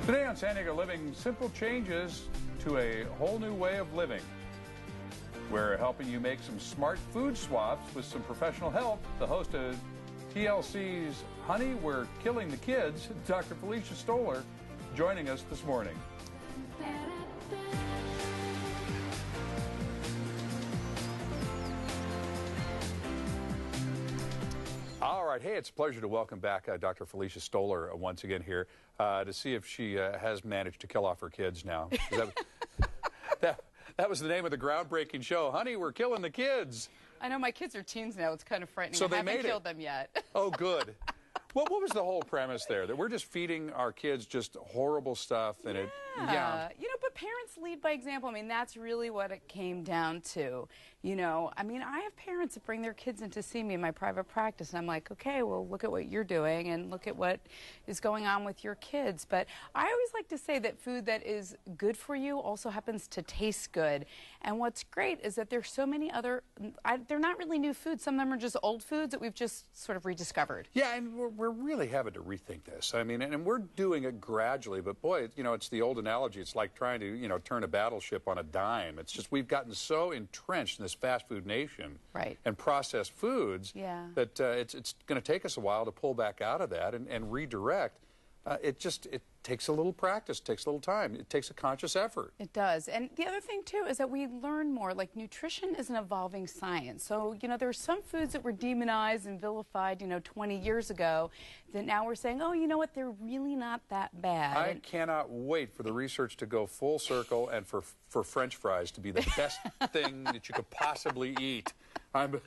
Today on San Diego Living, simple changes to a whole new way of living. We're helping you make some smart food swaps with some professional help. The host of TLC's Honey, We're Killing the Kids, Dr. Felicia Stoler, joining us this morning. All right. Hey, it's a pleasure to welcome back Dr. Felicia Stoler once again here to see if she has managed to kill off her kids now. That was the name of the groundbreaking show. Honey, we're killing the kids. I know my kids are teens now. It's kind of frightening. So I haven't killed them yet. Oh, good. What was the whole premise there? That we're just feeding our kids just horrible stuff, and yeah. You know, but parents lead by example. I mean, that's really what it came down to. You know, I mean, I have parents that bring their kids in to see me in my private practice, and I'm like, okay, well, look at what you're doing, and look at what is going on with your kids. But I always like to say that food that is good for you also happens to taste good. And what's great is that there's so many other, they're not really new foods. Some of them are just old foods that we've just sort of rediscovered. Yeah, and we're really having to rethink this. I mean, and we're doing it gradually, but boy, you know, it's the old analogy. It's like trying to, you know, turn a battleship on a dime. It's just we've gotten so entrenched in this fast food nation, right, and processed foods, that it's going to take us a while to pull back out of that and redirect. It takes a little practice, takes a little time, it takes a conscious effort. It does. And the other thing too is that we learn more. Like, nutrition is an evolving science. So, you know, there are some foods that were demonized and vilified, you know, 20 years ago, that now we're saying, oh, you know what, they're really not that bad. I cannot wait for the research to go full circle and for French fries to be the best thing that you could possibly eat. I'm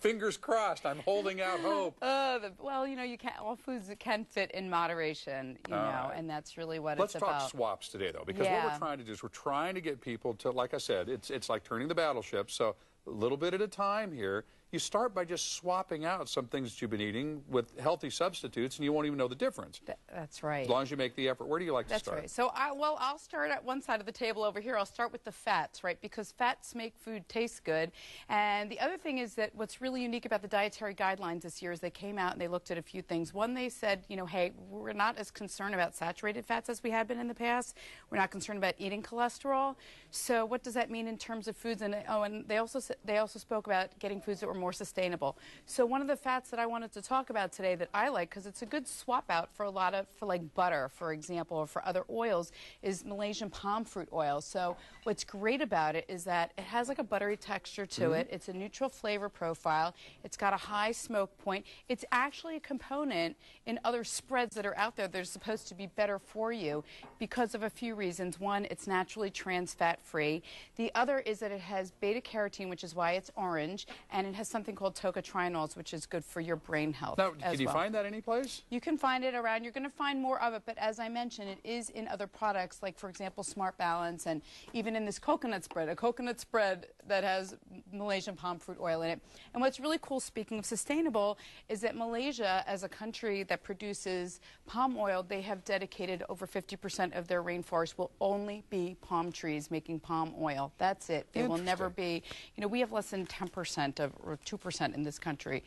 fingers crossed. I'm holding out hope. Well, you know, all foods can fit in moderation, you know, and that's really what it's about. Let's talk swaps today, though, because what we're trying to do is we're trying to get people to, like I said, it's like turning the battleship. So a little bit at a time here. You start by just swapping out some things that you've been eating with healthy substitutes, and you won't even know the difference. That's right. As long as you make the effort. Where do you like to start? That's right. So, I'll start at one side of the table over here. I'll start with the fats, right? Because fats make food taste good. And the other thing is that what's really unique about the dietary guidelines this year is they came out and they looked at a few things. One, they said, you know, hey, we're not as concerned about saturated fats as we had been in the past. We're not concerned about eating cholesterol. So what does that mean in terms of foods? And and they also spoke about getting foods that were more sustainable. So one of the fats that I wanted to talk about today that I like, because it's a good swap out for like butter, for example, or for other oils, is Malaysian palm fruit oil. So what's great about it is that it has like a buttery texture to it. It's a neutral flavor profile. It's got a high smoke point. It's actually a component in other spreads that are out there that are supposed to be better for you because of a few reasons. One, it's naturally trans fat free. The other is that it has beta carotene, which is why it's orange, and it has something called tocotrienols, which is good for your brain health. Now, can you find that any place? You can find it around. You're going to find more of it, but as I mentioned, it is in other products, like, for example, Smart Balance, and even in this coconut spread, a coconut spread that has Malaysian palm fruit oil in it. And what's really cool, speaking of sustainable, is that Malaysia, as a country that produces palm oil, they have dedicated over 50% of their rainforest will only be palm trees making palm oil. That's it. There will never be, you know, we have less than 10% or 2% in this country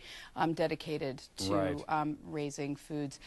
dedicated to raising foods.